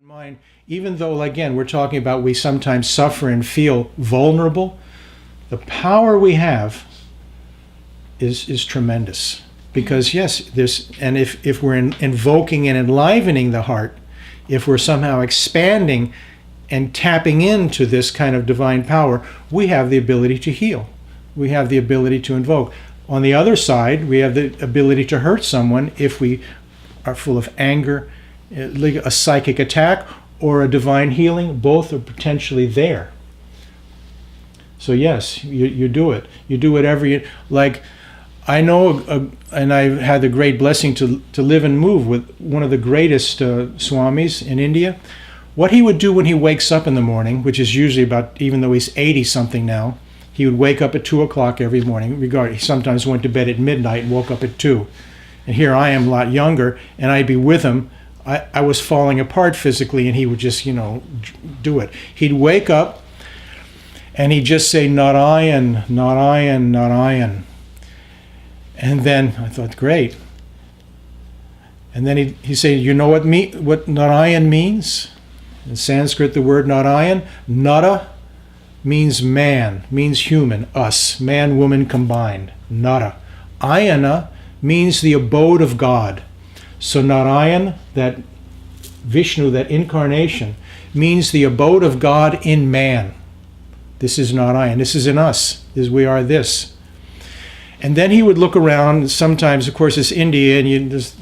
Mind, even though, again, we're talking about we sometimes suffer and feel vulnerable, the power we have is tremendous. Because yes, and if we're invoking and enlivening the heart, if we're somehow expanding and tapping into this kind of divine power, we have the ability to heal. We have the ability to invoke. On the other side, we have the ability to hurt someone if we are full of anger, a psychic attack, or a divine healing. Both are potentially there. So yes, you do it. You do whatever like. I know, and I've had the great blessing to live and move with one of the greatest swamis in India. What he would do when he wakes up in the morning, which is usually about, even though he's 80-something now, he would wake up at 2 o'clock every morning. He sometimes went to bed at midnight and woke up at 2. And here I am a lot younger, and I'd be with him. I was falling apart physically, and he would just, do it. He'd wake up, and he'd just say, Narayan, Narayan, Narayan. And then I thought, great. And then he'd say, you know what Narayan means? In Sanskrit, the word Narayan, Nara means man, means human, us, man, woman combined, Nara. Ayana means the abode of God. So Narayan, that Vishnu, that incarnation, means the abode of God in man. This is Narayan. This is in us. We are this. And then he would look around. Sometimes, of course, it's India, and you just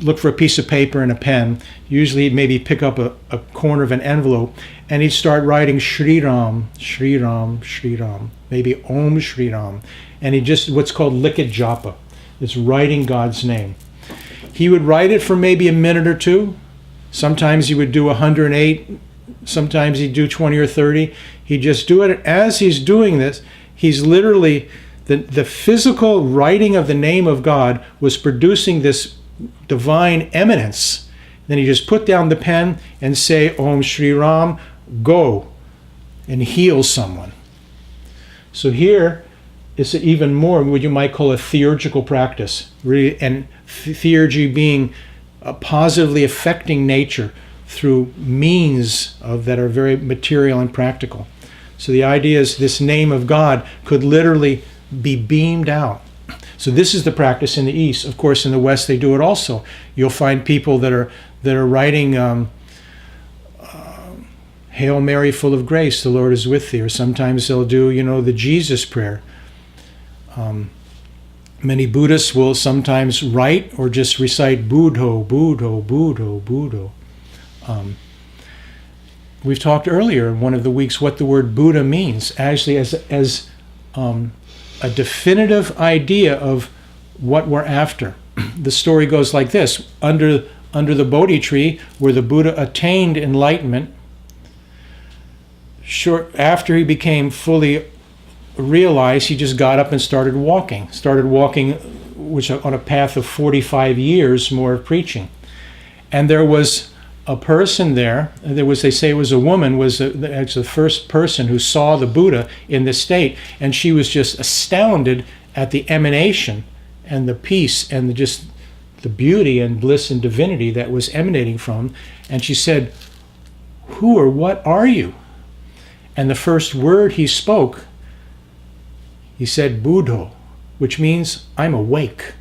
look for a piece of paper and a pen. Usually he'd maybe pick up a corner of an envelope, and he'd start writing Shri Ram, Shri Ram, Shri Ram, maybe Om Shri Ram. And he just, what's called Likhit Japa. It's writing God's name. He would write it for maybe a minute or two. Sometimes he would do 108. Sometimes he'd do 20 or 30. He'd just do it. As he's doing this, he's literally, the physical writing of the name of God was producing this divine eminence. Then he just put down the pen and say, Om Shri Ram, go, and heal someone. So here is even more what you might call a theurgical practice, really, and theurgy being positively affecting nature through means that are very material and practical. So the idea is this name of God could literally be beamed out. So this is the practice in the East. Of course, in the West, they do it also. You'll find people that are writing Hail Mary, full of grace, the Lord is with thee. Or sometimes they'll do, the Jesus prayer. Many Buddhists will sometimes write or just recite Buddho, Buddho, Buddho, Buddho. We've talked earlier in one of the weeks what the word Buddha means, actually as a definitive idea of what we're after. The story goes like this. Under the Bodhi tree, where the Buddha attained enlightenment, short after he became fully realized, he just got up and started walking, which on a path of 45 years more of preaching. And there was a person there, they say it was a woman, was the first person who saw the Buddha in this state, and she was just astounded at the emanation and the peace and just the beauty and bliss and divinity that was emanating from. And she said, who or what are you? And the first word he spoke, he said Buddho, which means I'm awake.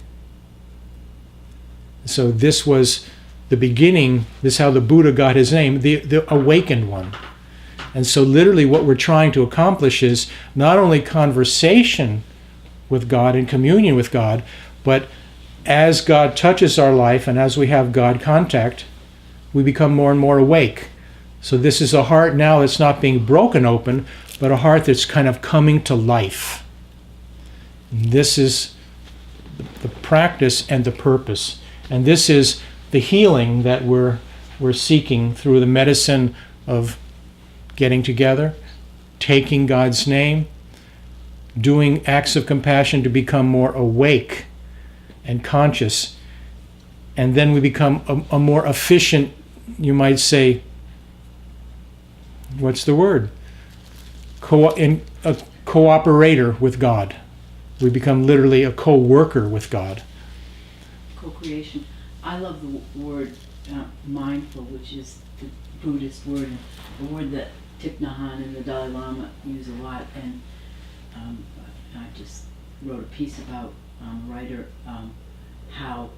So this was the beginning. This is how the Buddha got his name, the awakened one. And so literally what we're trying to accomplish is not only conversation with God and communion with God, but as God touches our life and as we have God contact, we become more and more awake. So this is a heart now that's not being broken open, but a heart that's kind of coming to life. This is the practice and the purpose. And this is the healing that we're seeking through the medicine of getting together, taking God's name, doing acts of compassion to become more awake and conscious. And then we become a more efficient, you might say, what's the word? A cooperator with God. We become literally a co-worker with God. Co-creation. I love the word mindful, which is the Buddhist word, and the word that Thich Nhat Hanh and the Dalai Lama use a lot. And I just wrote a piece about writer how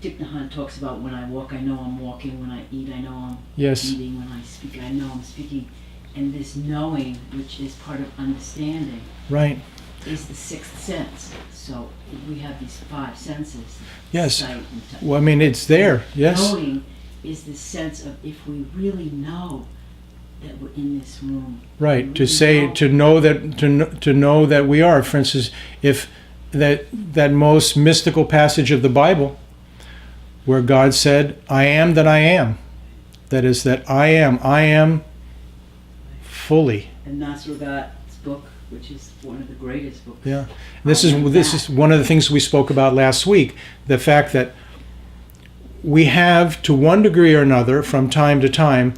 Thich Nhat Hanh talks about, when I walk, I know I'm walking. When I eat, I know I'm Yes. eating. When I speak, I know I'm speaking. And this knowing, which is part of understanding, Right. is the sixth sense. So we have these five senses. Yes. Sight and touch. Well, I mean, it's there. Yes. Knowing is the sense of, if we really know that we're in this room. Right. we To really say, know- to know that we are. For instance, if that most mystical passage of the Bible, where God said, "I am that I am," that is, that I am fully. And Nasrugat's book, which is one of the greatest books. Yeah. This is one of the things we spoke about last week. The fact that we have, to one degree or another, from time to time,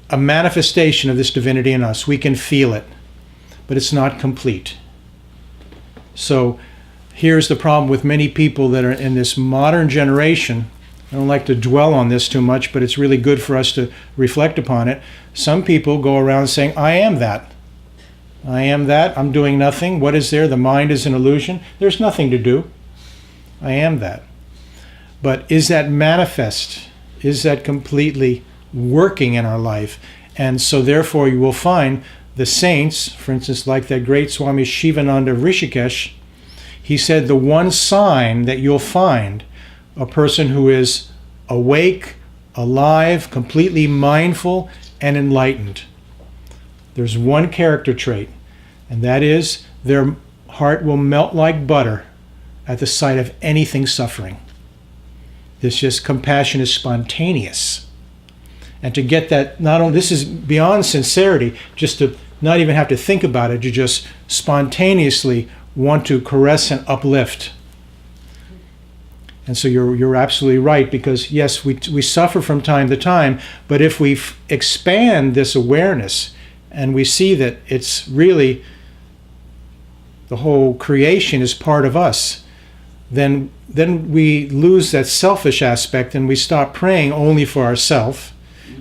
a manifestation of this divinity in us. We can feel it, but it's not complete. So here's the problem with many people that are in this modern generation. I don't like to dwell on this too much, but it's really good for us to reflect upon it. Some people go around saying, "I am that. I am that. I'm doing nothing. What is there? The mind is an illusion. There's nothing to do. I am that." But is that manifest? Is that completely working in our life? And so therefore you will find the saints, for instance, like that great Swami Shivananda of Rishikesh, he said the one sign that you'll find a person who is awake, alive, completely mindful, and enlightened. There's one character trait, and that is their heart will melt like butter at the sight of anything suffering. This just compassion is spontaneous. And to get that, not only, this is beyond sincerity, just to not even have to think about it, you just spontaneously want to caress and uplift. And so you're absolutely right, because yes, we suffer from time to time, but if we expand this awareness and we see that it's really the whole creation is part of us, then we lose that selfish aspect and we stop praying only for ourselves,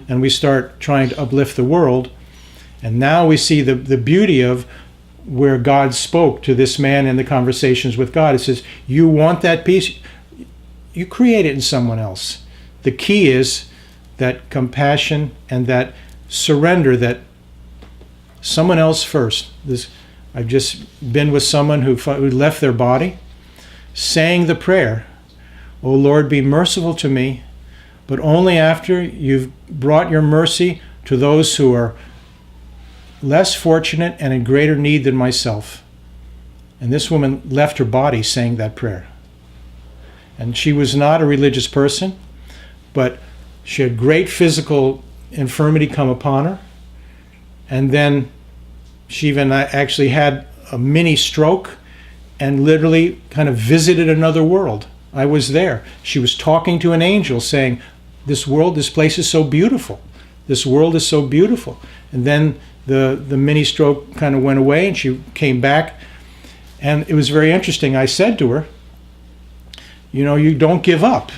and we start trying to uplift the world. And now we see the beauty of where God spoke to this man in the conversations with God. It says, you want that peace? You create it in someone else. The key is that compassion and that surrender, that someone else first. I've just been with someone who left their body, saying the prayer, "O Lord, be merciful to me, but only after you've brought your mercy to those who are less fortunate and in greater need than myself." And this woman left her body saying that prayer. And she was not a religious person, but she had great physical infirmity come upon her. And then she even actually had a mini stroke and literally kind of visited another world. I was there. She was talking to an angel saying, this place is so beautiful. This world is so beautiful. And then the mini stroke kind of went away and she came back. And it was very interesting. I said to her, you don't give up.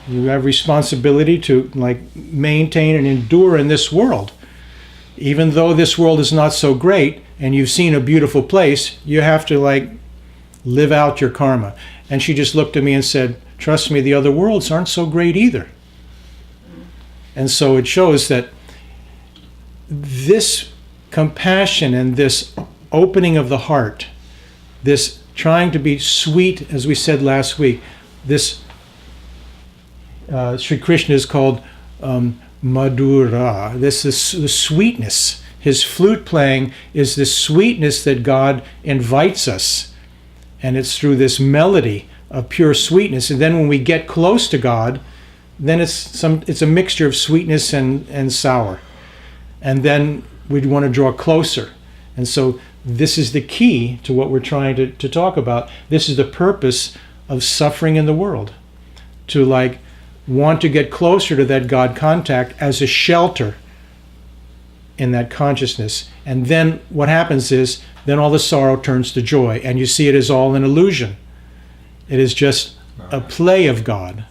You have responsibility to maintain and endure in this world. Even though this world is not so great and you've seen a beautiful place, you have to live out your karma. And she just looked at me and said, trust me, the other worlds aren't so great either. And so it shows that this compassion and this opening of the heart, this trying to be sweet, as we said last week, this Sri Krishna is called Madhura. This is the sweetness. His flute playing is this sweetness that God invites us. And it's through this melody of pure sweetness. And then when we get close to God, then it's a mixture of sweetness and sour. And then we'd want to draw closer. And so this is the key to what we're trying to talk about. This is the purpose of suffering in the world. To want to get closer to that God contact as a shelter in that consciousness. And then what happens is, then all the sorrow turns to joy, and you see it as all an illusion. It is just a play of God.